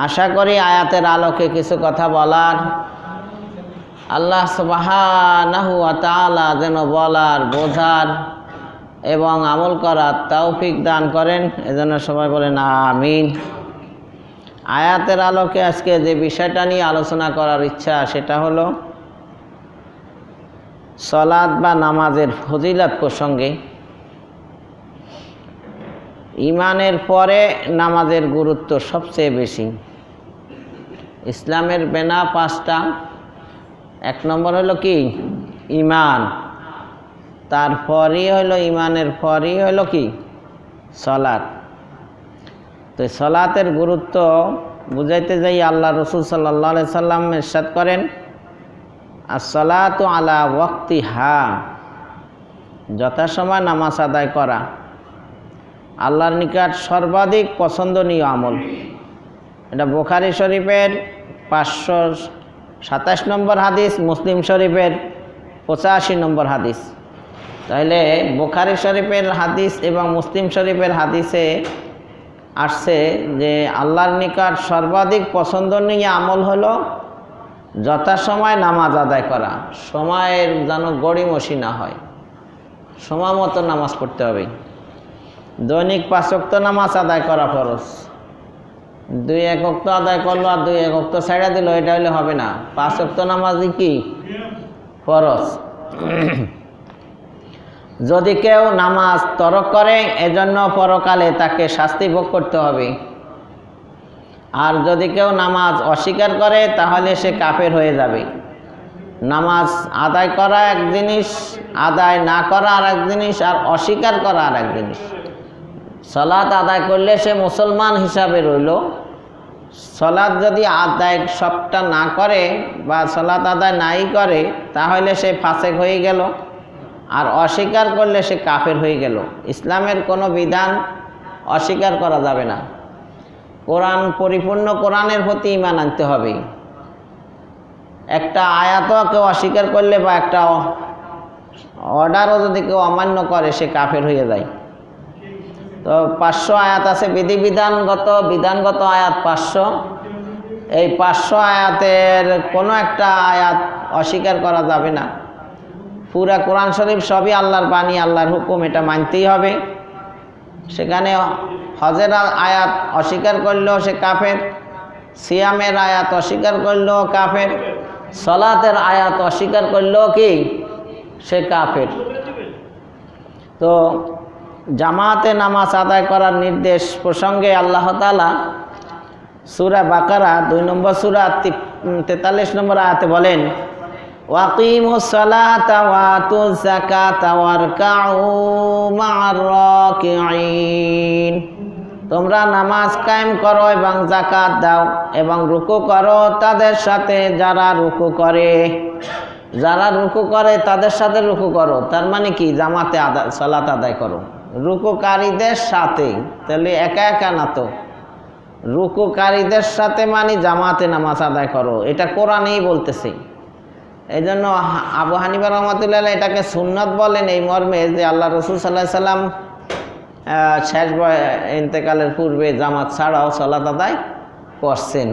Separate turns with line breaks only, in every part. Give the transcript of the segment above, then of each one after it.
আশা করি আয়াতের আলোকে কিছু কথা বলার আল্লাহ সুবহানাহু ওয়া তাআলা যেন বলার, বোঝার এবং আমল করার তৌফিক দান করেন। এজন্য সবাই বলেন আমিন। আয়াতের আলোকে আজকে যে বিষয়টা নিয়ে আলোচনা করার ইচ্ছা সেটা হলো সালাত বা নামাজের ফজিলত প্রসঙ্গে। ইমানের পরে নামাজের গুরুত্ব সবচেয়ে বেশি। ইসলামের বেনা পাঁচটা। এক নম্বর হলো কি? ইমান। তারপরই হলো ইমানের পরই হলো কি? সালাত। তো সালাতের গুরুত্ব বুঝাইতে যাই আল্লাহ রসুল সাল্লাল্লাহু আলাইহি সাল্লাম ইরশাদ করেন, আসসালাতু আলা ওয়াক্তিহা, যথাসময় নামাজ আদায় করা আল্লাহর নিকট সর্বাধিক পছন্দনীয় আমল। এটা বুখারী শরীফের 527 নম্বর হাদিস, মুসলিম শরীফের 85 নম্বর হাদিস। তাহলে বুখারী শরীফের হাদিস এবং মুসলিম শরীফের হাদিসে আসছে যে আল্লাহর নিকট সর্বাধিক পছন্দনীয় আমল হলো যথাসময় নামাজ আদায় করা। সময়ের যেন গড়িমসি না হয়, সময় মতো নামাজ পড়তে হবে। দৈনিক 5 ওয়াক্ত নামাজ আদায় করা ফরজ। 2-1 ওয়াক্ত আদায় করলো আর 2-1 ওয়াক্ত ছেড়ে দিল, এটা হলে হবে না। 5 ওয়াক্ত নামাজই কি? ফরজ। যদি কেউ নামাজ তরক করে এজন্য পরকালে তাকে শাস্তি ভোগ করতে হবে। আর যদি কেউ নামাজ অস্বীকার করে তাহলে সে কাফের হয়ে যাবে। নামাজ আদায় করা এক জিনিস, আদায় না করা আর এক জিনিস, আর অস্বীকার করা আর এক জিনিস। সালাত আদায় করলে সে মুসলমান হিসাবে রইল। সালাত যদি আদায় সবটা না করে বা সালাত আদায় নাই করে তাহলে সে ফাসেক হয়ে গেল, আর অস্বীকার করলে সে কাফের হয়ে গেল। ইসলামের কোনো বিধান অস্বীকার করা যাবে না। কোরআন, পরিপূর্ণ কোরআনের প্রতি ঈমান আনতে হবে। একটা আয়াতও কেউ অস্বীকার করলে বা একটা অর্ডারও যদি কেউ অমান্য করে সে কাফের হয়ে যায়। তো 500 আয়াত আছে, বিধানগত আয়াত 500। এই 500 আয়াতের কোনো একটা আয়াত অস্বীকার করা যাবে না। পুরা কোরআন শরীফ সবই আল্লাহর বাণী, আল্লাহর হুকুম, এটা মানতেই হবে। সেখানে হজের আয়াত অস্বীকার করলেও সে কাফের, সিয়ামের আয়াত অস্বীকার করলেও কাফের, সালাতের আয়াত অস্বীকার করলেও কি? সে কাফের। তো জামাতে নামাজ আদায় করার নির্দেশ প্রসঙ্গে আল্লাহ তাআলা সূরা বাকারা 2 নম্বর সূরা 43 নম্বর আয়াতে বলেন, ওয়াকিমুস সালাতা ওয়া আতুজ যাকাতা ওয়ারকাউ মা'আর রাকিঈন। তোমরা নামাজ কায়েম করো এবং যাকাত দাও এবং রুকু করো তাদের সাথে যারা রুকু করে। যারা রুকু করে তাদের সাথে রুকু করো, তার মানে কি? জামাতে সালাত আদায় করো রুকুকারীদের সাথে। তাহলে একা একা না তো, রুকুকারীদের সাথে মানে জামাতে নামাজ আদায় করো, এটা কোরআনেই বলতেছে। এই জন্য আবু হানিফা রাহমাতুল্লাহ এটাকে সুন্নত বলেন, এই মর্মে যে আল্লাহ রসুল সাল্লাল্লাহু আলাইহি সাল্লাম শেষ ইন্তেকালের পূর্বে জামাত ছাড়াও সালাত আদায় করছেন।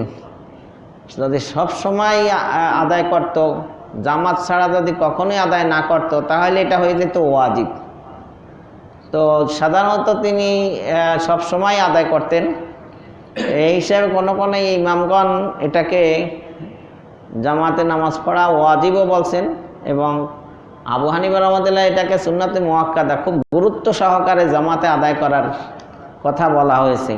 যদি সব সময় আদায় করত, জামাত ছাড়া যদি কখনোই আদায় না করত তাহলে এটা হয়ে যেত ওয়াজিব। তো সাধারণত তিনি সব সময় আদায় করতেন। এই হিসাবে কোনো ইমামগণ এটাকে জামাতে নামাজ পড়া ওয়াজিবও বলছেন, এবং আবু হানিফা রাহমাতুল্লাহ এটাকে সুন্নাতে মুআক্কাদা, খুব গুরুত্ব সহকারে জামাতে আদায় করার কথা বলা হয়েছে।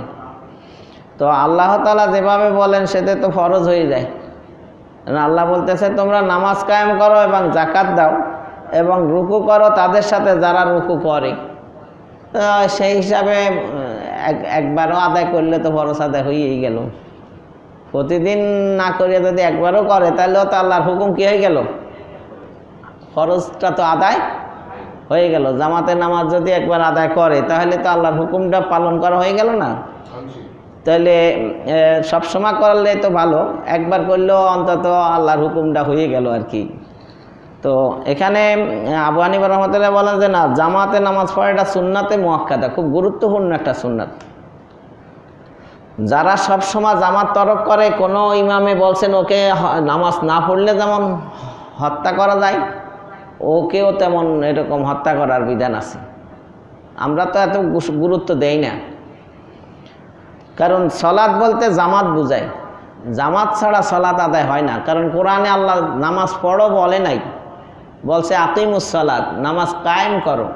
তো আল্লাহ তাআলা যেভাবে বলেন সেটা তো ফরজ হয়ে যায়। আল্লাহ বলতেছে তোমরা নামাজ কায়েম করো এবং যাকাত দাও এবং রুকু করো তাদের সাথে যারা রুকু করে। তো সেই হিসাবে একবারও আদায় করলে তো ফরজ আদায় হয়েই গেল। প্রতিদিন না করে যদি একবারও করে তাহলেও তো আল্লাহর হুকুম কি হয়ে গেল? ফরজটা তো আদায় হয়ে গেল। জামাতের নামাজ যদি একবার আদায় করে তাহলে তো আল্লাহর হুকুমটা পালন করা হয়ে গেল না? তাহলে সবসময় করলে তো ভালো, একবার করলেও অন্তত আল্লাহর হুকুমটা হয়ে গেল আর কি। তো এখানে আবু হানিফা রাহমাতুল্লাহ বলেন যে না, জামাতে নামাজ পড়া এটা সুন্নাতে মুআক্কাদা, খুব গুরুত্বপূর্ণ একটা সুন্নাত। যারা সব সময় জামাত তরক করে, কোনো ইমামে বলছেন ওকে নামাজ না পড়লে যেমন হত্যা করা যায়, ওকেও তেমন এরকম হত্যা করার বিধান আছে। আমরা তো এত গুরুত্ব দেই না, কারণ সলাৎ বলতে জামাত বুঝায়, জামাত ছাড়া সলাৎ আদায় হয় না। কারণ কোরআনে আল্লাহ নামাজ পড়ো বলে নাই, বলছে আকিমুস সালাত, নামাজ কায়েম করো।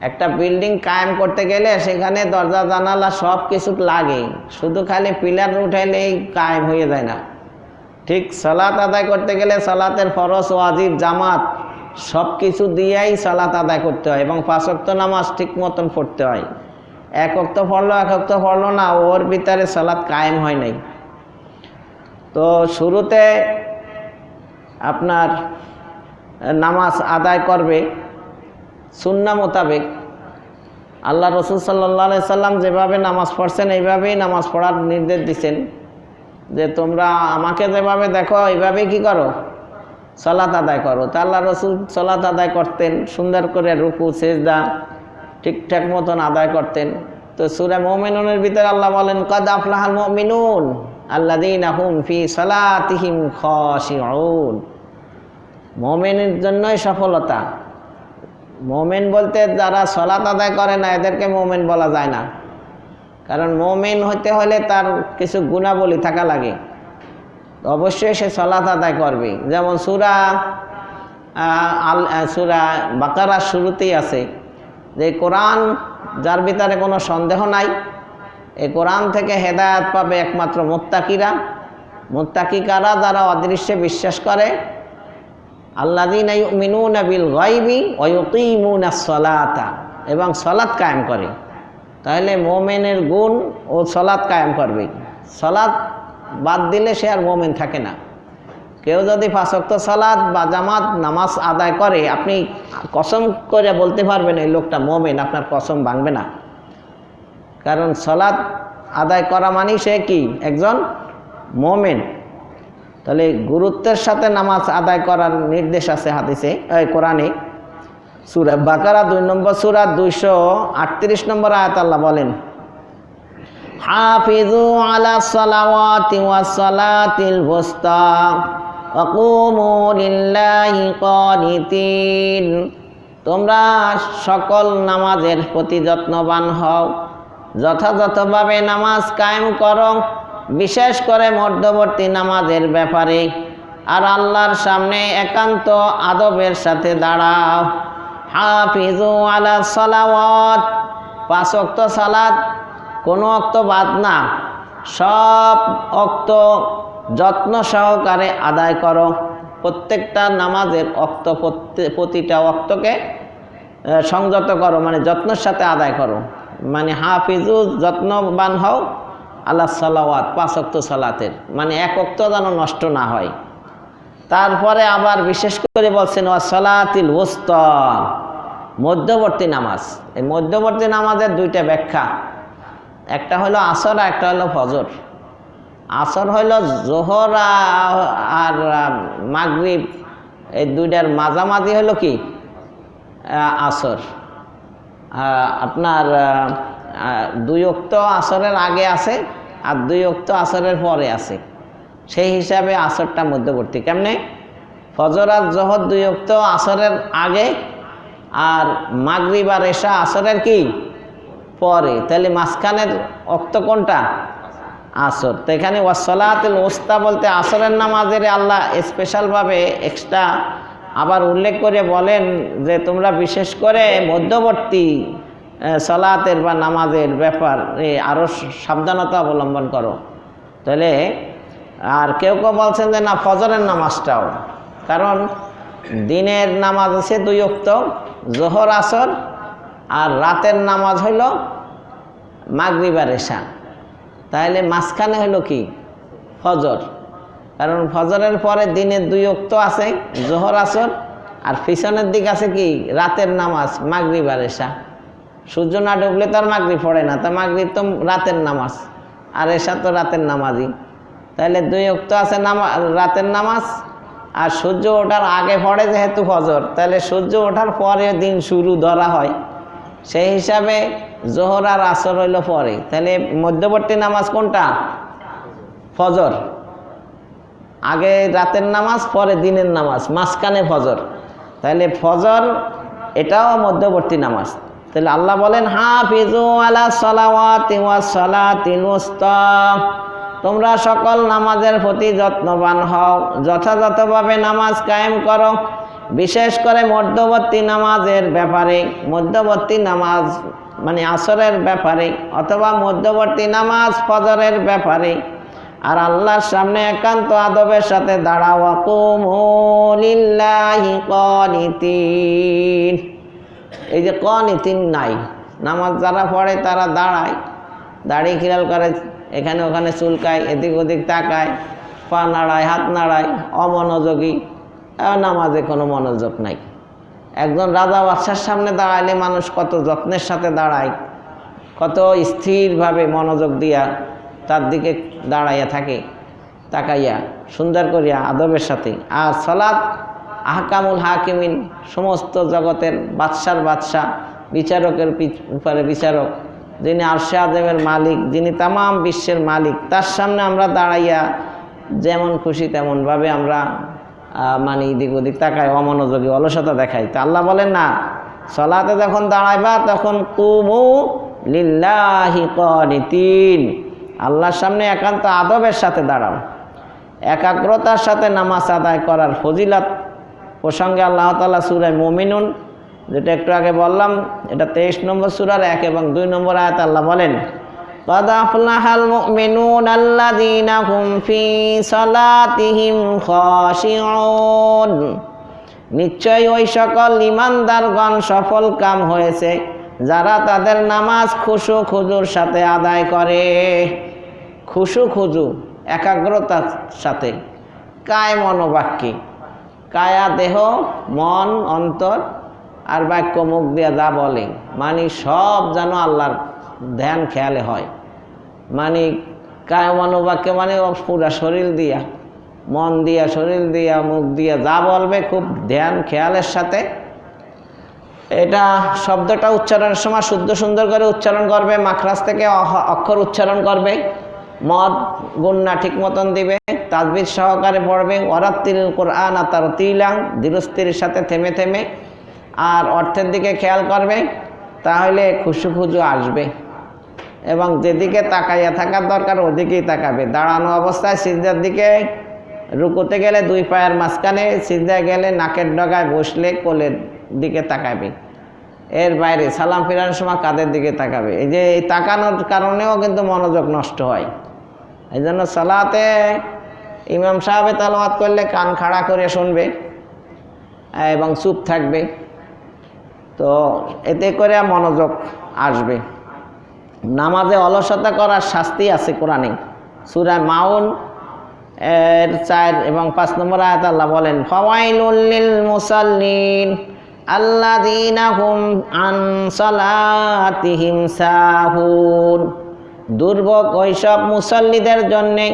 একটা বিল্ডিং কায়েম করতে গেলে সেখানে দরজা জানালা সব কিছু লাগে, শুধু খালি পিলার উঠাইলেই কায়েম হয়ে যায় না। ঠিক সালাত আদায় করতে গেলে সালাতের ফরজ, ওয়াজিব, জামাত সব কিছু দিয়েই সালাত আদায় করতে হয়, এবং 5 ওয়াক্ত নামাজ ঠিক মতন পড়তে হয়। 1 ওয়াক্ত পড়লো 1 ওয়াক্ত পড়লো না, ওর ভিতরে সালাত কায়েম হয় নাই। তো শুরুতে আপনার নামাজ আদায় করবে সুন্নাহ মোতাবেক। আল্লাহ রসুল সাল্লাল্লাহু আলাইহি সাল্লাম যেভাবে নামাজ পড়ছেন এইভাবেই নামাজ পড়ার নির্দেশ দিচ্ছেন, যে তোমরা আমাকে যেভাবে দেখো এইভাবেই কি করো, সালাত আদায় করো। তা আল্লাহ রসুল সালাত আদায় করতেন, সুন্দর করে রুকু সেজদা ঠিকঠাক মতন আদায় করতেন। তো সূরা মুমিনুনের ভিতরে আল্লাহ বলেন, কাদ আফলাহাল মুমিনুন আল্লাযীনা হুম ফি সালাতিহিম খাশিউন। মুমিনের জন্যই সফলতা। মুমিন বলতে যারা সালাত আদায় করে না এদেরকে মুমিন বলা যায় না, কারণ মুমিন হতে হলে তার কিছু গুণাবলী থাকা লাগে। অবশ্যই সে সালাত আদায় করবে। যেমন সূরা বাকারার শুরুতেই আছে যে কোরআন যার ভিতরে কোনো সন্দেহ নাই, এই কোরআন থেকে হেদায়েত পাবে একমাত্র মুত্তাকিরা। মুত্তাকি কারা? যারা অদৃশ্যে বিশ্বাস করে, আল্লাযীনা ইউমিনুনা বিল গায়বি ওয়া ইউকিমুনাস সালাতা, এবং সালাত কায়েম করে। তাহলে মুমিনের গুণ ও সালাত কায়েম করবে। সালাত বাদ দিলে সে আর মুমিন থাকে না। কেউ যদি 5 ওয়াক্ত সালাত বা জামাত নামাজ আদায় করে, আপনি কসম করে বলতে পারবেন এই লোকটা মুমিন, আপনার কসম ভাঙবে না। কারণ সালাত আদায় করা মানেই সে কি, একজন মুমিন। তাহলে গুরুত্বের সাথে নামাজ আদায় করার নির্দেশ আছে হাদিসে, কোরআনে। সূরা বাকারা 2 নম্বর সূরা 238 নম্বর আয়াত আল্লাহ বলেন, হাফিজু আলাস সালাওয়াতি ওয়াস সালাতিল ওয়াসতা ওয়া কুমু লিল্লাহি কানিতিন। তোমরা সকল নামাজের প্রতি যত্নবান হও, যথাযথভাবে নামাজ কায়েম করো, বিশেষ করে মধ্যবর্তী নামাজের ব্যাপারে, আর আল্লাহর সামনে একান্ত আদবের সাথে দাঁড়াও। হাফিজু আলাস সালাওয়াত, 5 ওয়াক্ত সালাত কোনো অক্ত বাদ না, সব অক্ত যত্ন সহকারে আদায় করো। প্রত্যেকটা নামাজের অক্ত, প্রতিটা অক্তকে সংযত করো, মানে যত্নের সাথে আদায় করো। মানে হাফিজু, যত্নবান হও, আলাস সালাওয়াত, 5 ওয়াক্ত সালাতের, মানে 1 ওয়াক্ত যেন নষ্ট না হয়। তারপরে আবার বিশেষ করে বলছেন ওয়া সালাতিল ওয়াসতা, মধ্যবর্তী নামাজ। এই মধ্যবর্তী নামাজের 2টা ব্যাখ্যা, একটা হলো আসর, একটা হলো ফজর। আসর হইল জোহর আর মাগরিব, এই 2টার মাঝামাঝি হলো কি আসর। আপনার 2 ওয়াক্ত আসরের আগে আছে আর 2 ওয়াক্ত আসরের পরে আছে, সেই হিসাবে আসরটা মধ্যবর্তী। কেমনে? ফজর আর জোহর 2 ওয়াক্ত আসরের আগে, আর মাগরিব আর এশা আসরের কি পরে। তাহলে মাঝখানের ওয়াক্ত কোনটা? আসর। তো এখানে ওয়াসসালাতুল ওস্তা বলতে আসরের নামাজের আল্লাহ স্পেশালভাবে এক্সট্রা আবার উল্লেখ করে বলেন যে তোমরা বিশেষ করে মধ্যবর্তী সালাতের বা নামাজের ব্যাপারে আরও সাবধানতা অবলম্বন করো। তাহলে আর কেউ কেউ বলছেন যে না, ফজরের নামাজটাও, কারণ দিনের নামাজ আছে 2 ওয়াক্ত, জোহর আসর, আর রাতের নামাজ হইল মাগরিব আর এশা। তাহলে মাঝখানে হলো কি ফজর, কারণ ফজরের পরে দিনের 2 ওয়াক্ত আছে, জোহর আসর, আর পিছনের দিক আছে কি রাতের নামাজ, মাগরিব আর এশা। সূর্য না ডুবলে তো আর মাগরিব পড়ে না, তা মাগরিব তো রাতের নামাজ, আর এশা তো রাতের নামাজই। তাহলে 2 ওয়াক্ত আছে রাতের নামাজ, আর সূর্য ওঠার আগে পড়ে যেহেতু ফজর, তাহলে সূর্য ওঠার পরে দিন শুরু ধরা হয়। সেই হিসাবে জোহর আর আসর হইল পরে, তাহলে মধ্যবর্তী নামাজ কোনটা? ফজর। আগে রাতের নামাজ, পরে দিনের নামাজ, মাঝখানে ফজর। তাহলে ফজর এটাও মধ্যবর্তী নামাজ। তাহলে আল্লাহ বলেন হাফিজু আলা সালাওয়াতি ওয়াস সালাতিল উস্তা, তোমরা সকল নামাজের প্রতি যত্নবান হও, যথাযথভাবে নামাজ কায়েম করো, বিশেষ করে মধ্যবর্তী নামাজের ব্যাপারে। মধ্যবর্তী নামাজ মানে আসরের ব্যাপারে, অথবা মধ্যবর্তী নামাজ ফজরের ব্যাপারে। আর আল্লাহর সামনে একান্ত আদবের সাথে দাঁড়াও। ওয়াকুমু লিল্লাহি কানিতিন। এই যে কানিতিন নাই, নামাজ যারা পড়ে তারা দাঁড়ায়, দাঁড়িয়ে খেয়াল করে, এখানে ওখানে চুলকায়, এদিক ওদিক তাকায়, পা নাড়ায়, হাত নাড়ায়, অমনোযোগী, নামাজে কোনো মনোযোগ নাই। একজন রাজা বাদশার সামনে দাঁড়াইলে মানুষ কত যত্নের সাথে দাঁড়ায়, কত স্থিরভাবে মনোযোগ দিয়া তার দিকে দাঁড়াইয়া থাকে, তাকাইয়া সুন্দর করিয়া আদবের সাথে। আর সালাত আহকামুল হাকিমিন, সমস্ত জগতের বাদশার বাদশাহ, বিচারকের উপরে বিচারক, যিনি আরশে আযমের মালিক, যিনি তামাম বিশ্বের মালিক, তার সামনে আমরা দাঁড়াইয়া যেমন খুশি তেমনভাবে আমরা মানে এদিক ওদিক তাকাই, অমনোযোগী, অলসতা দেখাই। তা আল্লাহ বলেন না, সালাতে যখন দাঁড়াইবা তখন কুমু লিল্লাহি কানিতিন, আল্লাহর সামনে একান্ত আদবের সাথে দাঁড়াও। একাগ্রতার সাথে নামাজ আদায় করার ফজিলত প্রসঙ্গে আল্লাহ তাআলা সূরা মুমিনুন, যেটা একটু আগে বললাম, এটা 23 নম্বর সূরার 1 এবং 2 নম্বর আয়াতে আল্লাহ বলেন قد أفلح المؤمنون الذين هم في صلاتهم خاشعون, নিশ্চয় ওই সকল ঈমানদারগণ সফল কাম হয়েছে যারা তাদের নামাজ খুশু খুজুর সাথে আদায় করে। খুশু খুজু একাগ্রতার সাথে, কায় মনোবাক্যে, কায়া দেহ, মন, অন্তর আর বাক্য, মুখ দিয়া যা বলে, মানে সব যেন আল্লাহর ধ্যান খেয়ালে হয়। মানে কায় মনোবাক্যে মানে পুরা শরীর দিয়া, মন দিয়া, শরীর দিয়া, মুখ দিয়া যা বলবে খুব ধ্যান খেয়ালের সাথে। এটা শব্দটা উচ্চারণের সময় শুদ্ধ সুন্দর করে উচ্চারণ করবে, মাখরাজ থেকে অক্ষর উচ্চারণ করবে, মদ গুন্না ঠিক মতন দিবে, তাজবিদ সহকারে পড়বে। ওয়ারাত্তিল কোরআন তারতিলা, ধীরস্থির সাথে থেমে থেমে, আর অর্থের দিকে খেয়াল করবে, তাহলে খুশু খুজু আসবে। এবং যেদিকে তাকাইয়া থাকার দরকার ওদিকেই তাকাবে। দাঁড়ানো অবস্থায় সিজদার দিকে, রুকুতে গেলে 2 পায়ের মাঝখানে, সিজদায় গেলে নাকের ডগায় বসলে কোলের দিকে তাকাবে। এর বাইরে সালাম ফেরানোর সময় কাঁধের দিকে তাকাবে। এই যে এই তাকানোর কারণেও কিন্তু মনোযোগ নষ্ট হয়। এই জন্য সালাতে ইমাম সাহেবে তালাওয়াত করলে কান খাড়া করে শুনবে এবং চুপ থাকবে, তো এতে করে মনোযোগ আসবে। নামাজে অলসতা করার শাস্তি আছে কোরআনে। সূরা মাউন এর 4 এবং 5 নম্বর আয়াত আল্লাহ বলেন ফাওয়াইলুল লিল মুসাল্লিন আল্লাযীনা হুম আন সালাতিহিম সাহুন, দুর্ভোগ ওইসব মুসল্লিদের জন্যে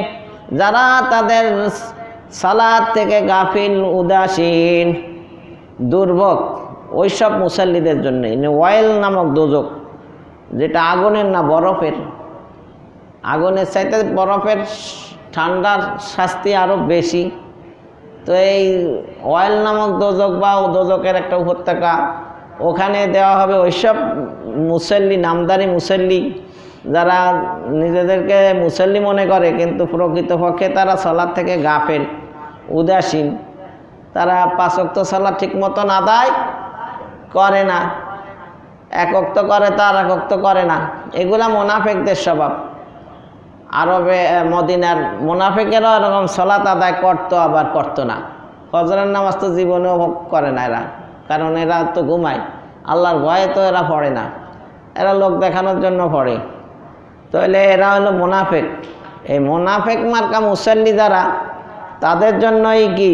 যারা তাদের সালাত থেকে গাফিল, উদাসীন। দুর্ভোগ ওইসব মুসল্লিদের জন্য। ওয়াইল নামক দোজক, যেটা আগুনের না বরফের, আগুনের চাইতে বরফের ঠান্ডার শাস্তি আরও বেশি। তো এই ওয়াইল নামক দোজক বা দোজকের একটা উপত্যকা, ওখানে দেওয়া হবে ওইসব মুসল্লি, নামদারি মুসল্লি, যারা নিজেদেরকে মুসল্লি মনে করে কিন্তু প্রকৃতপক্ষে তারা সালাত থেকে গাফেল, উদাসীন। তারা 5 ওয়াক্ত সালাত ঠিক মতন আদায় করে না, 1 ওয়াক্ত করে, তার 1 ওয়াক্ত করে না। এগুলা মুনাফিকদের স্বভাব। আরবে মদিনার মুনাফিকেরাও এরকম সালাত আদায় করতো, আবার করতো না। ফজরের নামাজ তো জীবনেও করে না এরা, কারণ এরা তো ঘুমায়, আল্লাহর ভয়ে তো এরা পড়ে না, এরা লোক দেখানোর জন্য পড়ে। তাহলে এরা হলো মুনাফিক। এই মুনাফিক মার্কা মুসল্লি যারা, তাদের জন্যই কি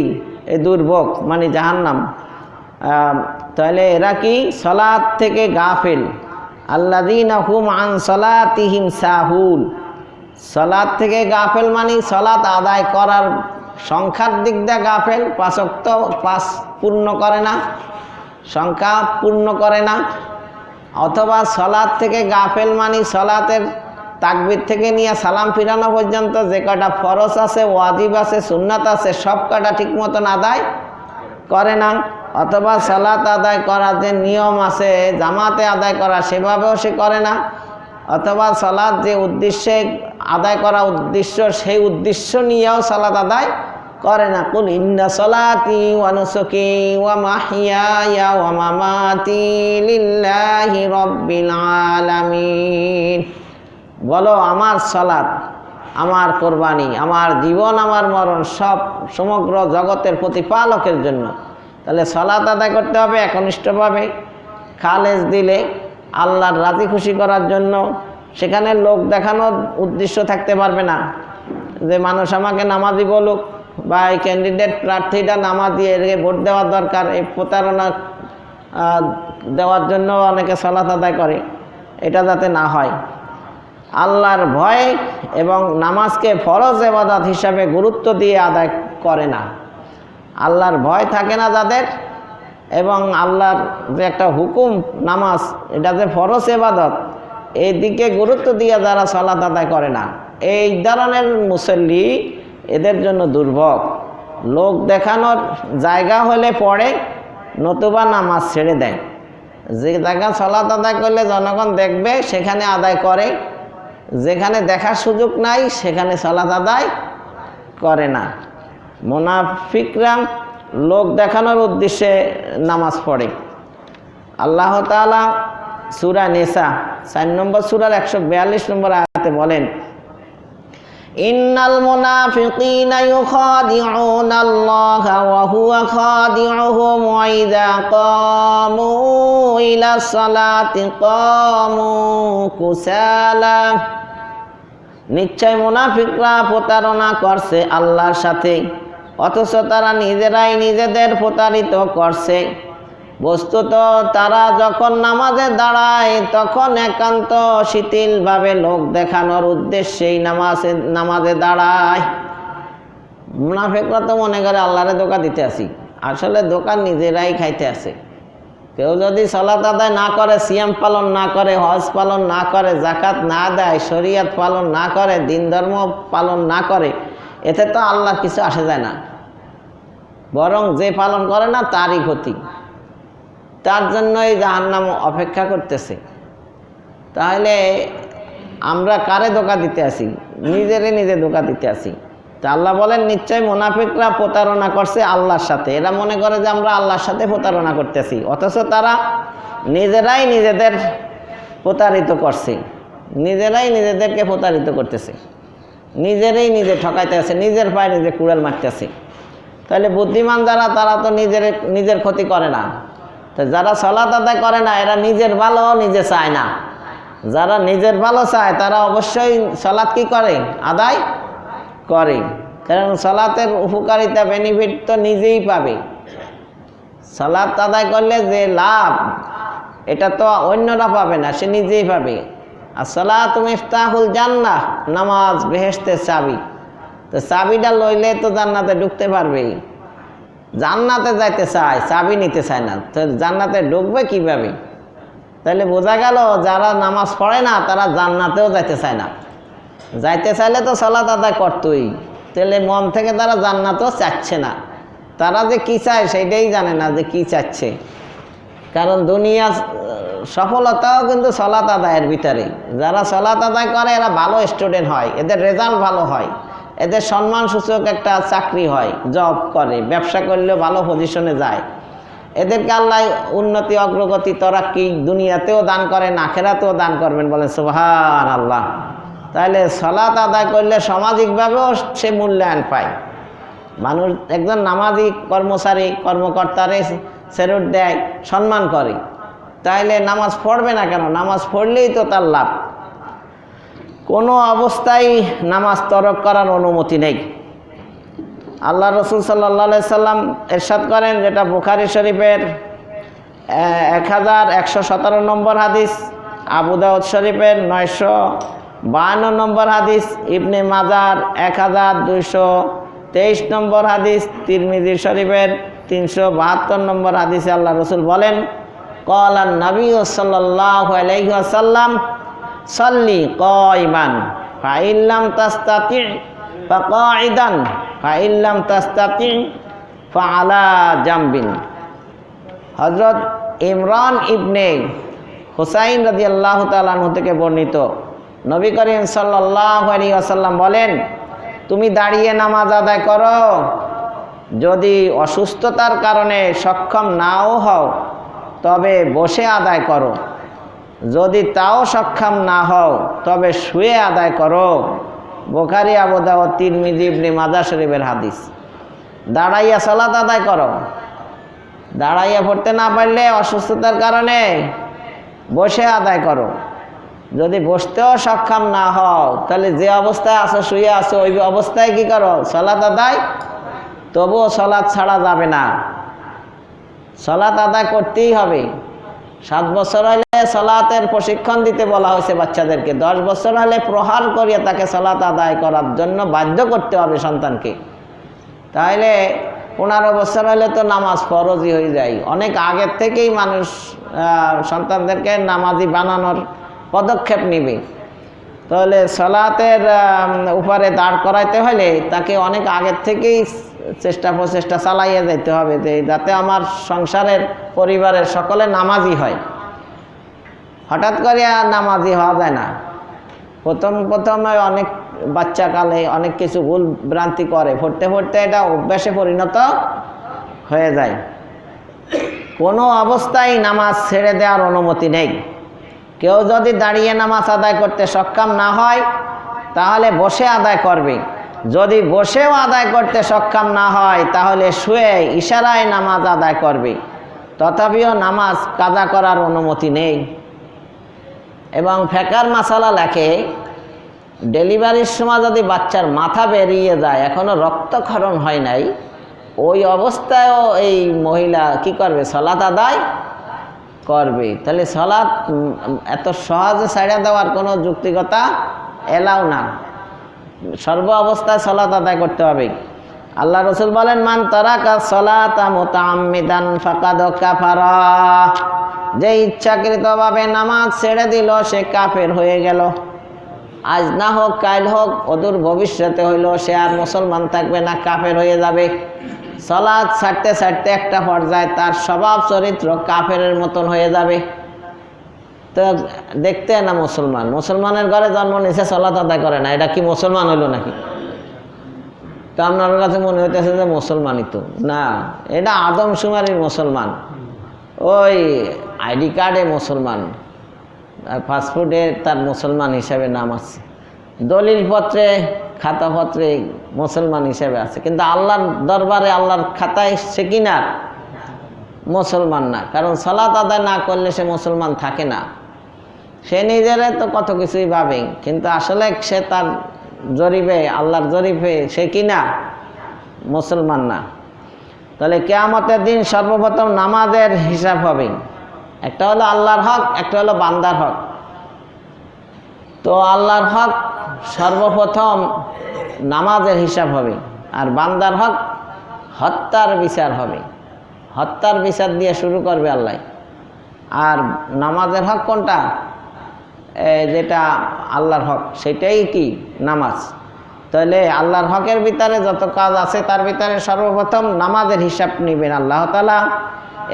এই দুর্ভোগ, মানে জাহান্নাম। তাহলে এরা কি সালাত থেকে গাফিল। আল্লাযীনা হুম আন সালাতিহিম সাহুন, সালাত থেকে গাফেল মানে সালাত আদায় করার সংখ্যার দিক দিয়ে গাফেল। 5 ওয়াক্ত পূর্ণ করে না, সংখ্যা পূর্ণ করে না, অথবা সলাৎ থেকে গাফেল মানি সলাতের তাকবীর থেকে নিয়ে সালাম ফিরানো পর্যন্ত যে কটা ফরজ আছে, ওয়াজিব আছে, সুন্নাত আছে, সব কটা ঠিক মতন আদায় করে না। অথবা সালাত আদায় করার যে নিয়ম আছে জামাতে আদায় করা, সেভাবেও সে করে না। অথবা সালাত যে উদ্দেশ্যে আদায় করা উদ্দেশ্য, সেই উদ্দেশ্য নিয়েও সালাত আদায় করে না। কুল ইন্না সলাতি ওয়া নুসুকি ওয়া মাহইয়ায়া ওয়া মামাতি লিল্লাহি রাব্বিল আলামিন। বলো আমার সালাত, আমার কোরবানি, আমার জীবন, আমার মরণ সব সমগ্র জগতের প্রতিপালকের জন্য। তাহলে সালাত আদায় করতে হবে একনিষ্ঠভাবে, খালেস দিলে, আল্লাহর রাজি খুশি করার জন্য। সেখানে লোক দেখানোর উদ্দেশ্য থাকতে পারবে না যে মানুষ আমাকে নামাজি বলুক, বা এই ক্যান্ডিডেট প্রার্থীটা নামাজি, এর ভোট দেওয়ার দরকার, এই প্রতারণা দেওয়ার জন্য অনেকে সালাত আদায় করে। এটা যাতে না হয়, আল্লাহর ভয় এবং নামাজকে ফরজ ইবাদত হিসাবে গুরুত্ব দিয়ে আদায় করে না, আল্লাহর ভয় থাকে না যাদের, এবং আল্লাহর যে একটা হুকুম নামাজ, এটা যে ফরজ ইবাদত, এই দিকে গুরুত্ব দিয়ে যারা সালাত আদায় করে না, এই ধরনের মুসল্লি এদের জন্য দুর্ভোগ। লোক দেখানোর জায়গা হলে পড়ে, নতুবা নামাজ ছেড়ে দেয়। যে জায়গা সালাত আদায় করলে জনগণ দেখবে সেখানে আদায় করে, যেখানে দেখার সুযোগ নাই সেখানে সালাত আদায় করে না। মুনাফিকরা লোক দেখানোর উদ্দেশ্যে নামাজ পড়ে। আল্লাহ তাআলা সূরা নিসা 4 নম্বর সূরার 142 নম্বর আয়াতে বলেন, ইন্নাল মুনাফিকিনা ইউখাদিউনা আল্লাহা ওয়া হুয়া খাদিউহুম ওয়া ইযা কামু ইলাস সালাতি কামু কুসালা। নিশ্চয় মুনাফিকরা প্রতারণা করছে আল্লাহর সাথে, অথচ তারা নিজেরাই নিজেদের প্রতারিত করছে। বস্তুত তারা যখন নামাজে দাঁড়ায় তখন একান্ত শিথিলভাবে লোক দেখানোর উদ্দেশ্যেই নামাজে দাঁড়ায়। মুনাফিকরা তো মনে করে আল্লাহরে ধোঁকা দিতে আসি, আসলে ধোঁকা নিজেরাই খাইতে আসে। কেউ যদি সালাত আদায় না করে, সিয়াম পালন না করে, হজ পালন না করে, জাকাত না দেয়, শরীয়ত পালন না করে, দিন ধর্ম পালন না করে, এতে তো আল্লাহর কিছু আসে যায় না, বরং যে পালন করে না তারই ক্ষতি, তার জন্যই জাহান্নাম অপেক্ষা করতেছে। তাহলে আমরা কারে ধোঁকা দিতে আসি? নিজেরে নিজে ধোঁকা দিতে আসি। তা আল্লাহ বলেন নিশ্চয় মুনাফিকরা প্রতারণা করছে আল্লাহর সাথে। এরা মনে করে যে আমরা আল্লাহর সাথে প্রতারণা করতেছি, অথচ তারা নিজেরাই নিজেদের প্রতারিত করছে, নিজেরাই নিজেদেরকে প্রতারিত করতেছে, নিজেরাই নিজে ঠকাইতেছে, নিজের পায়ে নিজে কুড়াল মারতেছে। তাহলে বুদ্ধিমান যারা, তারা তো নিজের ক্ষতি করে না। তো যারা সালাত আদায় করে না, এরা নিজের ভালো নিজে চায় না। যারা নিজের ভালো চায় তারা অবশ্যই সালাত কি করে? আদায় করে। কারণ সালাতের উপকারিতা, বেনিফিট তো নিজেই পাবে। সালাত আদায় করলে যে লাভ, এটা তো অন্যরা পাবে না, সে নিজেই পাবে। আর সালাতু মিফতাহুল জান্নাহ, নামাজ বেহেশতের চাবি। তো চাবিটা লইলে তো জান্নাতে ঢুকতে পারবে। জান্নাতে যাইতে চায়, চাবি নিতে চায় না, তো জান্নাতে ঢুকবে কিভাবে? তাহলে বোঝা গেল যারা নামাজ পড়ে না তারা জান্নাতেও যাইতে চায় না। যাইতে চাইলে তো সালাত আদায় করতোই, তাহলে মন থেকে তারা জান্নাতও চাচ্ছে না। তারা যে কি চায় সেইটাই জানে না যে কি চাচ্ছে। কারণ দুনিয়া সফলতাও কিন্তু সালাত আদায়ের ভিতরে। যারা সালাত আদায় করে এরা ভালো স্টুডেন্ট হয়, এদের রেজাল্ট ভালো হয়, এদের সম্মানসূচক একটা চাকরি হয়, জব করে, ব্যবসা করলেও ভালো পজিশনে যায়। এদেরকে আল্লাহ উন্নতি, অগ্রগতি, তরাক্কি দুনিয়াতেও দান করেন, আখেরাতেও দান করবেন, বলেন সুবহানাল্লাহ। তাহলে সালাত আদায় করলে সামাজিকভাবেও সে মূল্যায়ন পায়। মানুষ একজন নামাজি কর্মচারী, কর্মকর্তারে স্যালুট দেয়, সম্মান করে। তাইলে নামাজ পড়বে না কেন? নামাজ পড়লেই তো তার লাভ। কোনো অবস্থায় নামাজ তরক করার অনুমতি নেই। আল্লাহ রসুল সাল্লাল্লাহু আলাইহি সাল্লাম ইরশাদ করেন, যেটা বুখারী শরীফের 1117 নম্বর হাদিস, আবু দাউদ শরীফের 952 নম্বর হাদিস, ইবনে মাজার 1223 নম্বর হাদিস, তিরমিজি শরীফের 372 নম্বর হাদিসে আল্লাহ রসুল বলেন, ক্বালা নবী সাল্লাল্লাহু আলাইহি ওয়াসাল্লাম সাল্লি কায়িমান ফাইন লাম তাস্তাতি ফাকাইদান ফাইন লাম তাস্তাতি ফাআলা জামবিন। হযরত ইমরান ইবনে হুসাইন রাদিয়াল্লাহু তাআলা আনহু থেকে বর্ণিত, নবী করিম সাল্লাল্লাহু আলাইহি ওয়াসাল্লাম বলেন, তুমি দাঁড়িয়ে নামাজ আদায় করো, যদি অসুস্থতার কারণে সক্ষম নাও হও তবে বসে আদায় করো, যদি তাও সক্ষম না হও তবে শুয়ে আদায় করো। বুখারী, আবু দাউদ, তিরমিজি, ইবনে মাজাহ শরীফের হাদিস। দাঁড়াইয়া সালাত আদায় করো, দাঁড়াইয়া পড়তে না পারলে অসুস্থতার কারণে বসে আদায় করো, যদি বসতেও সক্ষম না হও তাহলে যে অবস্থায় আছো, শুয়ে আছো, ওই অবস্থায় কি করো? সালাত আদায়। তবুও সালাত ছাড়া যাবে না, সালাত আদায় করতেই হবে। 7 বছর হলে সালাতের প্রশিক্ষণ দিতে বলা হয়েছে বাচ্চাদেরকে, 10 বছর হলে প্রহার করিয়ে তাকে সালাত আদায় করার জন্য বাধ্য করতে হবে সন্তানকে। তাহলে 15 বছর হলে তো নামাজ ফরজই হয়ে যায়। অনেক আগের থেকেই মানুষ সন্তানদেরকে নামাজি বানানোর পদক্ষেপ নিবে। তাহলে সালাতের উপরে দাঁড় করাইতে হলে তাকে অনেক আগের থেকেই প্রচেষ্টা চালাইয়ে যেতে হবে, যে যাতে আমার সংসারের পরিবারের সকলে নামাজি হয়। হঠাৎ করে নামাজি হওয়া যায় না। প্রথমে অনেক বাচ্চাকালে অনেক কিছু ভুল ভ্রান্তি করে, পড়তে পড়তে এটা অভ্যাসে পরিণত হয়ে যায়। কোনো অবস্থায় নামাজ ছেড়ে দেওয়ার অনুমতি নেই। কেউ যদি দাঁড়িয়ে নামাজ আদায় করতে সক্ষম না হয় তাহলে বসে আদায় করবে, যদি বসেও আদায় করতে সক্ষম না হয় তাহলে শুয়ে ইশারায় নামাজ আদায় করবে। তথাপিও নামাজ কাজা করার অনুমতি নেই। এবং ফেকার মাসালা লেখে, ডেলিভারির সময় যদি বাচ্চার মাথা বেরিয়ে যায়, এখনো রক্তক্ষরণ হয় নাই, ওই অবস্থায়ও এই মহিলা কি করবে? সালাত আদায় করবে। তাহলে সালাত এত সহজে ছাড়া দেওয়ার কোনো যুক্তিকতা এলাও না, সর্ব অবস্থায় সালাত আদায় করতে হবে। আল্লাহ রাসূল বলেন, মান তারাকা সালাতা মুতাআম্মিদান ফাকাদ কাফারা, যে ইচ্ছাকৃতভাবে নামাজ ছেড়ে দিল সে কাফের হয়ে গেল। আজ না হোক, কাল হোক, অদূর ভবিষ্যতে হইল সে আর মুসলমান থাকবে না, কাফের হয়ে যাবে। সালাত ছাড়তে ছাড়তে একটা পর্যায়ে তার স্বভাব চরিত্র কাফেরের মতন হয়ে যাবে। তো দেখতে না মুসলমান, মুসলমানের ঘরে জন্ম নিছে, সালাত আদায় করে না, এটা কি মুসলমান হইল নাকি? তো আপনার কাছে মনে হইতেছে যে মুসলমানই তো না, এটা আদমশুমারির মুসলমান। ওই আইডি কার্ডে মুসলমান, পাসপোর্টে তার মুসলমান হিসাবে নাম আছে, দলিলপত্রে খাতাপত্রে মুসলমান হিসাবে আছে, কিন্তু আল্লাহর দরবারে আল্লাহর খাতায় সে কিনা মুসলমান না। কারণ সালাত আদায় না করলে সে মুসলমান থাকে না। সে নিজেরে তো কত কিছুই ভাবে, কিন্তু আসলে সে তার জরিপে, আল্লাহর জরিপে সে কিনা মুসলমান না। তাহলে কিয়ামতের দিন সর্বপ্রথম নামাজের হিসাব হবে। একটা হলো আল্লাহর হক, একটা হলো বান্দার হক। তো আল্লাহর হক সর্বপ্রথম নামাজের হিসাব হবে, আর বান্দার হক হত্যার বিচার হবে। হত্যার বিচার দিয়ে শুরু করবে আল্লাহ। আর নামাজের হক কোনটা? যেটা আল্লাহর হক সেটাই কি? নামাজ। তাহলে আল্লাহর হকের ভিতরে যত কাজ আছে তার ভিতরে সর্বপ্রথম নামাজের হিসাব নেবেন আল্লাহ তাআলা।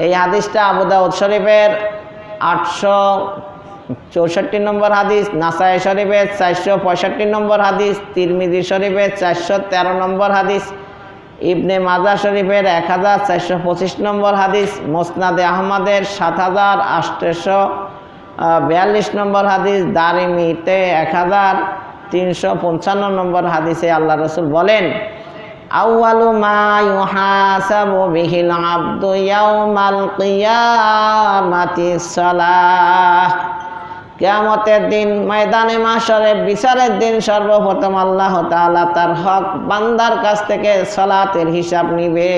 এই হাদিসটা আবু দাউদ শরীফের 864 নম্বর হাদিস, নাসাই শরীফের 465 নম্বর হাদিস, তিরমিজি শরীফের 413 নম্বর হাদিস, ইবনে মাজাহ শরীফের 1425 নম্বর হাদিস, মুসনাদে আহমদের 7842 নম্বর হাদিস, দারিমিতে 1355 নম্বর হাদিসে আল্লাহ রাসূল বলেন, আউয়ালু মা ইউহাসাবু বিহিল আবদু ইয়াউমাল কিয়ামাতিস সালাহ। কিয়ামতের দিন ময়দানে মাশরে বিচারের দিন সর্বপ্রথম আল্লাহ তাআলা তার হক বান্দার কাছ থেকে সালাতের হিসাব নিবে।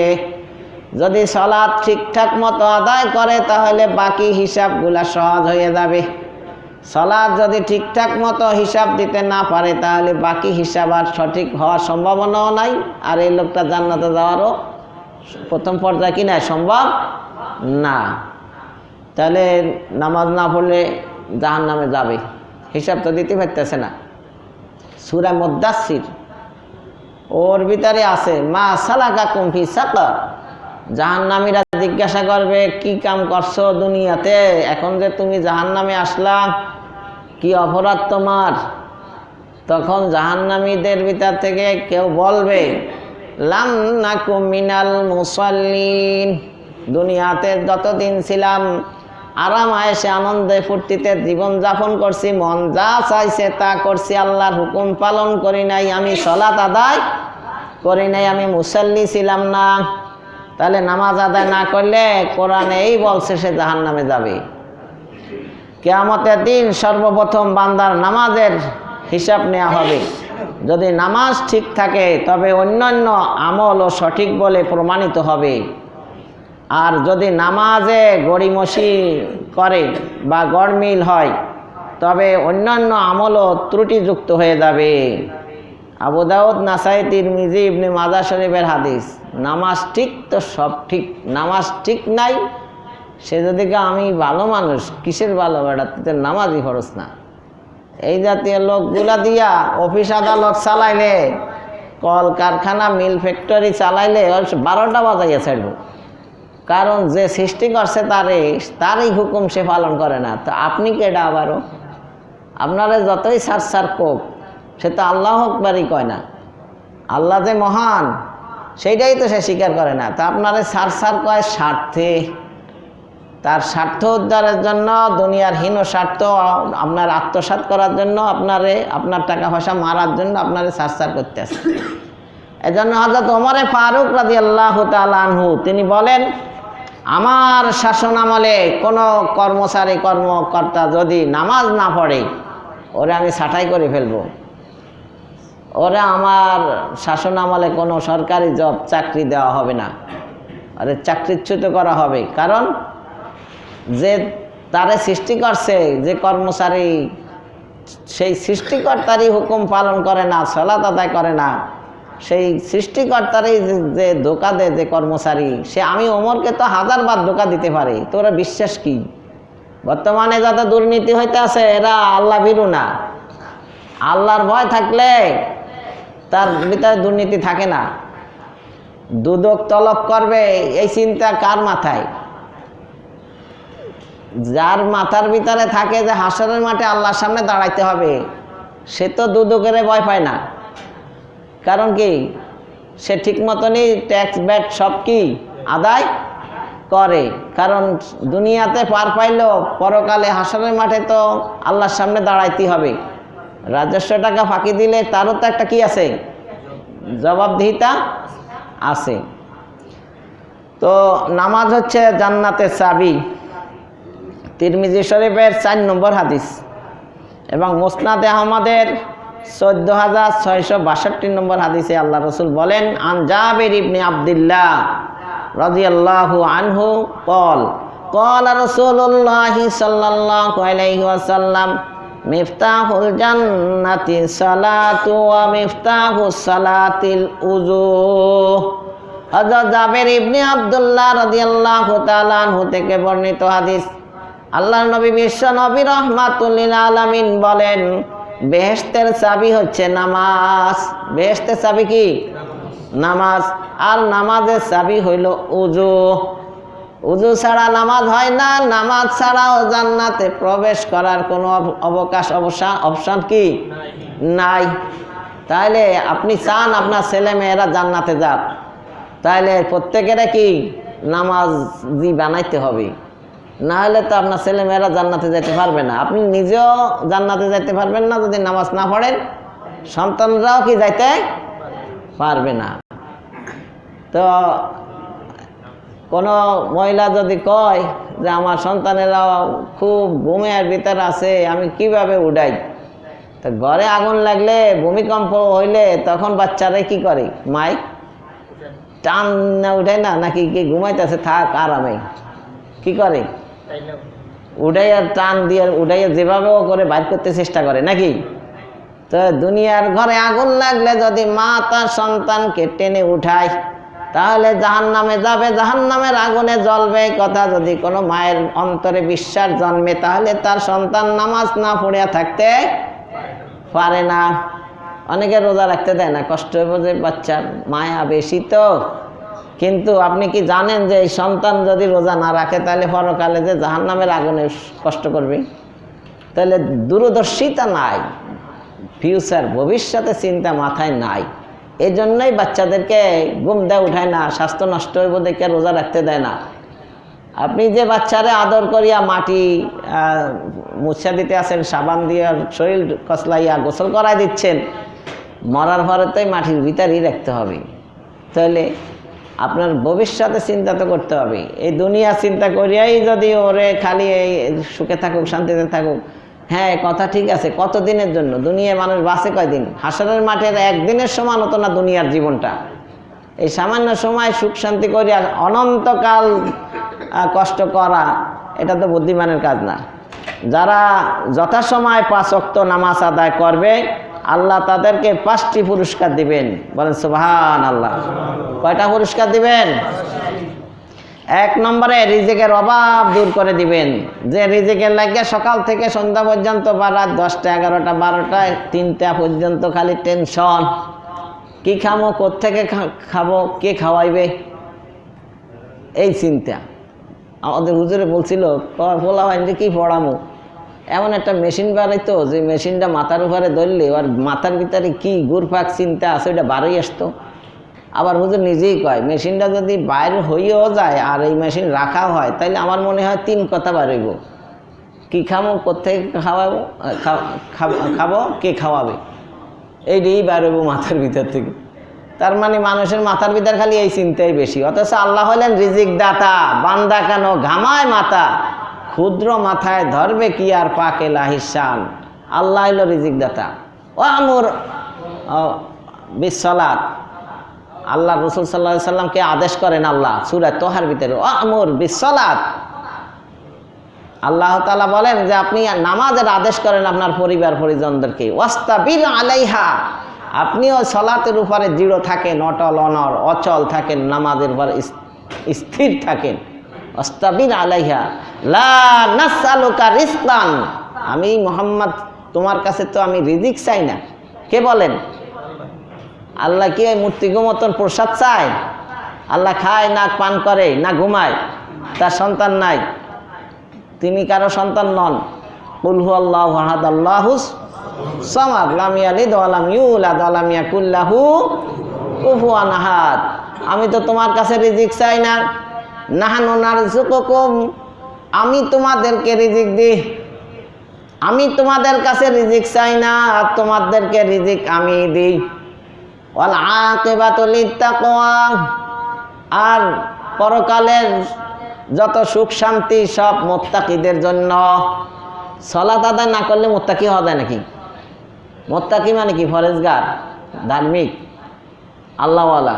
যদি সালাত ঠিকঠাক মতো আদায় করে তাহলে বাকি হিসাবগুলা সহজ হয়ে যাবে। সালাত যদি ঠিকঠাক মতো হিসাব দিতে না পারে তাহলে বাকি হিসাব আর সঠিক হওয়ার সম্ভাবনাও নাই, আর এই লোকটা জান্নাতে যাওয়ারও প্রথম পর্যায়ে কি না সম্ভব না। তাহলে নামাজ না পড়লে জাহান্নামে যাবে, হিসাব তো দিতে পারতেছে না। সূরা মুদ্দাসসির ওর ভিতরে আছে মা সালাকাকুম ফি সাকার, জাহান্নামীরা জিজ্ঞাসা করবে কি কাম করছো দুনিয়াতে, এখন যে তুমি জাহান্নামে আসলা, কি অপরাধ তোমার? তখন জাহান্নামীদের ভিতর থেকে কেউ বলবে লাম নাকুম মিনাল মুসাল্লিন, দুনিয়াতে যতদিন ছিলাম আরাম আয়েশে আনন্দে ফুর্তিতে জীবন যাপন করছি, মন যা চাইছে তা করছি, আল্লাহর হুকুম পালন করি নাই, আমি সালাত আদায় করি নাই, আমি মুসাল্লি ছিলাম না। তাহলে নামাজ আদায় না করলে কোরআনে এই বলছে সে জাহান্নামে যাবে। কিয়ামতের দিন সর্বপ্রথম বান্দার নামাজের হিসাব নেওয়া হবে। যদি নামাজ ঠিক থাকে তবে অন্যান্য আমলও সঠিক বলে প্রমাণিত হবে। আর যদি নামাজে গড়িমসি করে বা গড়মিল হয় তবে অন্যান্য আমলও ত্রুটিযুক্ত হয়ে যাবে। আবু দাউদ, নাসাই, তিরমিজি, ইবনে মাজাহ শরীফের হাদিস। নামাজ ঠিক তো সব ঠিক, নামাজ ঠিক নাই সে যদি আমি ভালো মানুষ, কিসের ভালো বেড়াতে, নামাজই ফরজ না। এই জাতীয় লোকগুলা দিয়া অফিস আদালত চালাইলে, কল কারখানা মিল ফ্যাক্টরি চালাইলে 12টা বাজাইয়া ছাড়ব। কারণ যে সৃষ্টি করছে তারই হুকুম সে পালন করে না। তো আপনি কেডা আবারও? আপনারা যতই সার কোক, সে তো আল্লাহ আকবারই কয় না। আল্লাহ যে মহান সেইটাই তো সে স্বীকার করে না। তা আপনারা সার কয় স্বার্থে, তার স্বার্থ উদ্ধারের জন্য, দুনিয়ার হীন স্বার্থ আপনার আত্মসাৎ করার জন্য, আপনার টাকা পয়সা মারার জন্য আপনারে সার করতে আসে। এজন্য হযরত ওমরে ফারুক রাদিয়াল্লাহু তাআলা আনহু তিনি বলেন, আমার শাসন আমলে কোনো কর্মকর্তা যদি নামাজ না পড়ে ওরে আমি ছাঁটাই করে ফেলবো, ওরা আমার শাসন আমলে কোনো সরকারি জব চাকরি দেওয়া হবে না, আরে চাকরিচ্যুত করা হবে। কারণ যে তারে সৃষ্টি করছে, যে কর্মচারী সেই সৃষ্টিকর্তারই হুকুম পালন করে না, সালাত আদায় করে না, সেই সৃষ্টিকর্তারই যে ধোকা দেয় যে কর্মচারী, সে আমি ওমরকে তো 1000বার ধোকা দিতে পারে। তোরা বিশ্বাস কি? বর্তমানে যত দুর্নীতি হইতে আছে এরা আল্লাহ ভীরু না। আল্লাহর ভয় থাকলে তার ভিতরে দুর্নীতি থাকে না। দুদক তলব করবে এই চিন্তা কার মাথায়? যার মাথার ভিতরে থাকে যে হাসরের মাঠে আল্লাহর সামনে দাঁড়াইতে হবে, সে তো দুদকের ভয় পায় না। কারণ কি? সে ঠিক মতনই ট্যাক্স ব্যাট সব কি আদায় করে। কারণ দুনিয়াতে পার পাইলেও পরকালে হাসরের মাঠে তো আল্লাহর সামনে দাঁড়াইতে হবে। রাজস্ব টাকা ফাঁকি দিলে তারও তো একটা কি আছে, জবাবদিহিতা আছে। তো নামাজ হচ্ছে জান্নাতের চাবি। তিরমিজি শরীফের 4 নম্বর হাদিস এবং মুসনাদে আহমদের 14,662 নম্বর হাদিসে আল্লাহ রসুল বলেন, আন জাবির ইবনে আব্দুল্লাহ রাদিয়াল্লাহু আনহু قال رسول الله صلى الله عليه وسلم মিফতাহুল জান্নাতি সালাতু ওয়া মিফতাহুস সালাতিল উযু। হযরত জাবির ইবনে আব্দুল্লাহ রাদিয়াল্লাহু তাআলা আনহু থেকে বর্ণিত হাদিস। আল্লাহর নবী বিশ্ব নবী রাহমাতুল লিল আলামিন বলেন, বেহেশতের চাবি হচ্ছে নামাজ। বেহেশতের চাবি কি? নামাজ। আর নামাজের চাবি হইল উযু। উযু ছাড়া নামাজ হয় না। নামাজ ছাড়াও জান্নাতে প্রবেশ করার কোনো অপশন কি নাই। তাহলে আপনি চান আপনার ছেলে মেয়েরা জান্নাতে যাক, তাহলে প্রত্যেকের কি নামাজি বানাইতে হবে, না হলে তো আপনার ছেলে মেয়েরা জান্নাতে যেতে পারবে না। আপনি নিজেও জান্নাতে যেতে পারবেন না যদি নামাজ না পড়েন, সন্তানরাও কি যাইতে পারবে না। তো কোনো মহিলা যদি কয় যে আমার সন্তানেরা খুব ঘুমের ভিতরে আছে, আমি কিভাবে উঠাই, তো ঘরে আগুন লাগলে ভূমিকম্প হইলে তখন বাচ্চারা কি করে, মাই টান না উঠায় না, নাকি কি ঘুমাইতেছে থাক আরামে, কি করে উঠাইয়া টান দিয়ে উঠাইয়া যেভাবেও করে বাইর করতে চেষ্টা করে নাকি। তো দুনিয়ার ঘরে আগুন লাগলে যদি মা তার সন্তানকে টেনে উঠায়, তাহলে জাহান্নামে যাবে, জাহান্নামের আগুনে জ্বলবে। কথা যদি কোনো মায়ের অন্তরে বিশ্বাস জন্মে তাহলে তার সন্তান নামাজ না পড়িয়া থাকতে পারে না। অনেকে রোজা রাখতে দেয় না, কষ্ট বোঝে বাচ্চার, মায়া বেশি তো। কিন্তু আপনি কি জানেন যে এই সন্তান যদি রোজা না রাখে তাহলে পরকালে যে জাহান্নামের আগুনে কষ্ট করবে? তাহলে দূরদর্শিতা নাই, ফিউচার ভবিষ্যতে চিন্তা মাথায় নাই। এই জন্যই বাচ্চাদেরকে ঘুম দেয় উঠায় না, স্বাস্থ্য নষ্ট হইব দেখে রোজা রাখতে দেয় না। আপনি যে বাচ্চারে আদর করিয়া মাটি মুছা দিতে আসেন, সাবান দিয়ে শরীর কসলাইয়া গোসল করাই দিচ্ছেন, মরার পরে তো মাটির ভিতরেই রাখতে হবে। তাহলে আপনার ভবিষ্যতে চিন্তা তো করতে হবে। এই দুনিয়া চিন্তা করিয়াই যদি ওরে খালি এই সুখে থাকুক, শান্তিতে থাকুক, হ্যাঁ কথা ঠিক আছে, কতদিনের জন্য? দুনিয়ায় মানুষ বাঁচে কয়দিন? হাসরের মাঠের একদিনের সমান হতো না দুনিয়ার জীবনটা। এই সামান্য সময় সুখ শান্তি করিয়া অনন্তকাল কষ্ট করা, এটা তো বুদ্ধিমানের কাজ না। যারা যথাসময় 5 ওয়াক্ত নামাজ আদায় করবে আল্লাহ তাদেরকে 5টি পুরস্কার দিবেন। বলেন সুবহানাল্লাহ। কয়টা পুরস্কার দিবেন? 1 নম্বরে রিজিকের অভাব দূর করে দিবেন। যে রিজিকের লাগিয়া সকাল থেকে সন্ধ্যা পর্যন্ত বা রাত 10টা 11টা 12টা 3টা পর্যন্ত খালি টেনশন, কি খাবো, কোত্থেকে খাবো, কে খাওয়াইবে, এই চিন্তা। আমাদের হুজুরে বলছিল বলা হয়নি কি পড়ামো, এমন একটা মেশিন বাড়াইতো যে মেশিনটা মাথার উপরে ধরলে ওর মাথার ভিতরে কি ঘুরপাক চিন্তা আছে ওইটা বাড়াই আসতো। আবার হুজুর নিজেই কয় মেশিনটা যদি বাইরে হইয়েও যায় আর এই মেশিন রাখা হয় তাহলে আমার মনে হয় 3 কথা বাড়াইব, কি খাবো, কোথেকে খাওয়াবো, খাবো, কে খাওয়াবে, এইটাই বাড়াইব মাথার ভিতর থেকে। তার মানে মানুষের মাথার ভিতর খালি এই চিন্তাই বেশি। অথচ আল্লাহ হলেন রিজিক দাতা। বান্দা কেন ঘামায় মাথা, ক্ষুদ্র মাথায় ধরবে কি আর পাকে লাহিসান। আল্লাহ হইল রিজিক দাতা। ও আমর বিসসালাত, আল্লাহ রসুল সাল্লাল্লাহু আলাইহি সাল্লামকে আদেশ করেন আল্লাহ সূরা তোহার ভিতরে, ও আমর বিসসালাত। আল্লাহ তাআলা বলেন যে আপনি নামাজের আদেশ করেন আপনার পরিবার পরিজনদেরকে। ওয়াস্তাবির আলাইহা, আপনিও সালাতের উপরে দৃঢ় থাকেন, অটল অনর অচল থাকেন, নামাজের উপর স্থির থাকেন। ওয়াস্তাবির আলাইহা লা নাসআলুকা রিজকান, আমি মুহাম্মদ তোমার কাছে তো আমি রিজিক চাই না। কে বলেন? আল্লাহ কি মূর্তিগো মতন প্রসাদ চায়? আল্লাহ খায় না পান করে না ঘুমায়, তার সন্তান নাই, তিনি কারো সন্তান নন। কুল হুয়াল্লাহু আহাদ আল্লাহুস সামাদ লাম ইয়ালিদ ওয়া লাম ইউলাদ ওয়া লাম ইয়াকুল লাহু কুফুয়ান আহাদ। আমি তো তোমার কাছে রিজিক চাই না। নাহানু নারযুকুকুম, আমি তোমাদেরকে রিজিক দিই। আমি তোমাদের কাছে রিজিক চাই না, আর তোমাদেরকে রিজিক আমি দিই। ওয়াল আকিবাতু লিত্তাকওয়া, আর পরকালের যত সুখ শান্তি সব মুত্তাকিদের জন্য। সালাত আদায় না করলে মুত্তাকি হওয়া যায় নাকি? মুত্তাকি মানে কি? ফরেজগার, ধার্মিক, আল্লাহওয়ালা।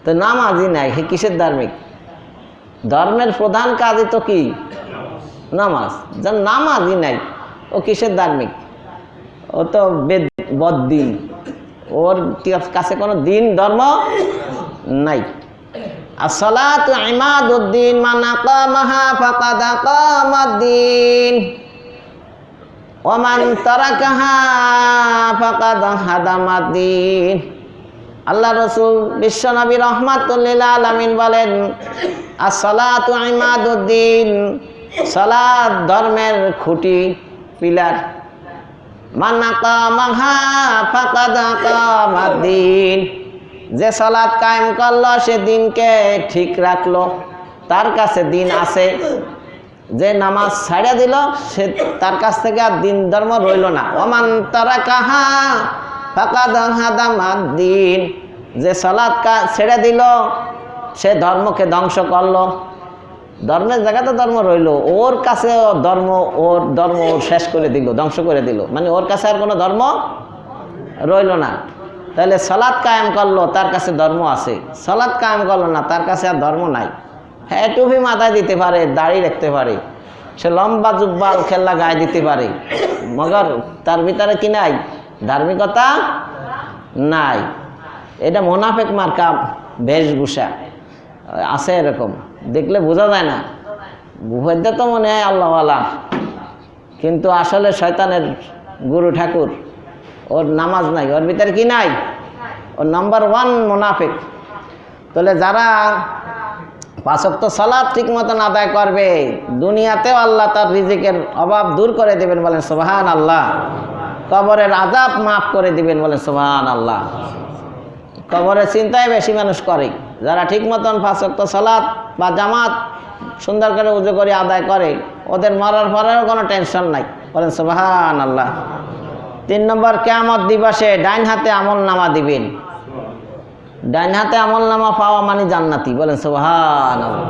তো নামাজই নাই, হে কিসের ধার্মিক? ধর্মের প্রধান কাজই তো কি? নামাজ। যার নামাজই নাই ও কিসের ধার্মিক? ও তো বদ্দিন, ওর কাছে কোনো দিন ধর্ম নাই। আসসালাতু ইমাদুদ্দিন, মান আকামাহা ফাকাদ আকামাদ্দিন ওয়া মান তারাকাহা ফাকাদ হাদামাদ্দিন। আল্লাহ রাসূল বিশ্বনবী রাহমাতুল লিল আলামিন বলেন, আসসালাতু ইমাদুদ্দিন, সালাত ধর্মের খুঁটি, পিলার। মান আকামাহা ফাকাদ আকামাদ্দিন, যে সালাত কায়েম করলো সে দিনকে ঠিক রাখলো, তার কাছে দিন আছে। যে নামাজ ছাড়া দিল সে তার কাছ থেকে আর দিন ধর্ম রইল না। ওমান তারাকাহা ফাকাদ হাদামাদ্দিন, যে সালাত ছেড়ে দিল সে ধর্মকে ধ্বংস করলো। ধর্মের জায়গাতে ধর্ম রইল, ওর কাছে ধর্ম, ওর ধর্ম ওর শেষ করে দিল, ধ্বংস করে দিল, মানে ওর কাছে আর কোনো ধর্ম রইল না। তাহলে সালাত কায়েম করলো, তার কাছে ধর্ম আছে। সালাত কায়েম করলো না, তার কাছে আর ধর্ম নাই। হ্যাঁ, টুপি মাথায় দিতে পারে, দাড়ি রাখতে পারে, সে লম্বা জুব্বা খেলা গায়ে দিতে পারে, মগর তার ভিতরে কি নাই? ধার্মিকতা নাই। এটা মুনাফিক মার্কা বেশভূষা আছে এরকম, দেখলে বোঝা যায় না, বুঝতে তো মনে হয় আল্লাহওয়ালা, কিন্তু আসলে শয়তানের গুরু ঠাকুর। ওর নামাজ নাই, ওর ভিতরে কি নাই, ওর নাম্বার 1 মুনাফিক। তাহলে যারা 5 ওয়াক্ত সালাত ঠিক মতন আদায় করবে, দুনিয়াতেও আল্লাহ তার রিজিকের অভাব দূর করে দেবেন, বলেন সুবহানাল্লাহ। কবরের আযাব মাফ করে দিবেন, বলেন সুবহানাল্লাহ। কবরের চিন্তায় বেশি মানুষ করে, যারা ঠিক মতন 5 ওয়াক্ত সালাত বা জামাত সুন্দর করে উজু করে আদায় করে, ওদের মরার পরেও কোনো টেনশন নাই, বলেন সুবহানাল্লাহ। 3 নম্বর, কিয়ামত দিবসে ডাইন হাতে আমল নামা দিবেন। ডাইন হাতে আমল নামা পাওয়া মানে জান্নাতি, বলেন সুবহানাল্লাহ।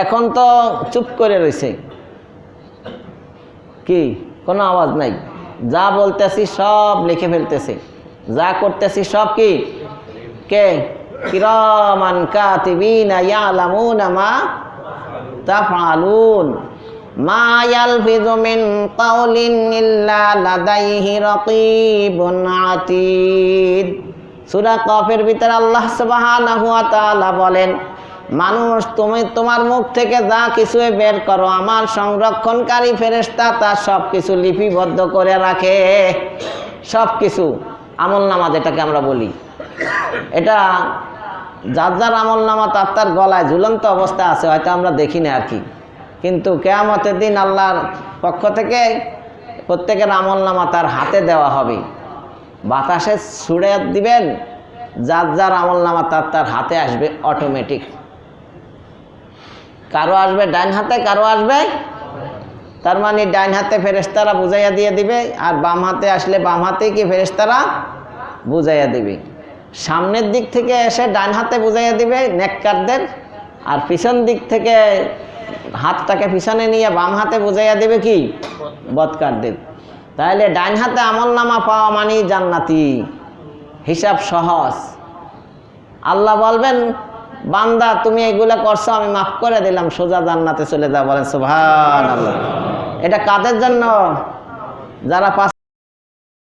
এখন তো চুপ করে রয়েছে, কি কোনো আওয়াজ নাই, যা বলতেছি সব লিখে ফেলতেছে, যা করতেছি সব কি কে কিরামান কাতিবিনা ইয়ালামুনা মা তাফআলুন মা ইয়ালফিযু মিন কাওলিন ইল্লা লাদাইহি রাকীবুন আতীদ। সূরা কাফের ভিতরে আল্লাহ সুবহানাহু ওয়া তাআলা বলেন, মানুষ তুমি তোমার মুখ থেকে যা কিছু বের করো, আমার সংরক্ষণকারী ফেরেশতা তার সব কিছু লিপিবদ্ধ করে রাখে। সব কিছু আমলনামা যেটাকে আমরা বলি, এটা যার যার আমলনামা তার তার গলায় ঝুলন্ত অবস্থা আছে, হয়তো আমরা দেখি না আর কি, কিন্তু কিয়ামতের দিন আল্লাহর পক্ষ থেকে প্রত্যেকের আমলনামা তার হাতে দেওয়া হবে। বাতাসে ছুড়ে দিবেন, যার যার আমলনামা তার তার হাতে আসবে অটোমেটিক। কারো আসবে ডাইন হাতে, কারো আসবে, তার মানে ডাইন হাতে ফেরেশতারা বুঝাইয়া দিয়ে দিবে, আর বাম হাতে আসলে বাম হাতে কি ফেরেশতারা বুঝাইয়া দিবে। সামনের দিক থেকে এসে ডাইন হাতে বুঝাইয়া দিবে নেককারদের, আর পিছন দিক থেকে হাতটাকে পিছনে নিয়ে বাম হাতে বুঝাইয়া দিবে কি বদকারদের। তাহলে ডাইন হাতে আমলনামা পাওয়া মানে জান্নাতি, হিসাব সহজ। আল্লাহ বলবেন, বান্দা তুমি এগুলা করছো, আমি মাফ করে দিলাম, সোজা জান্নাতে চলে যাও, বলেন সুবহানাল্লাহ। এটা কাদের জন্য? যারা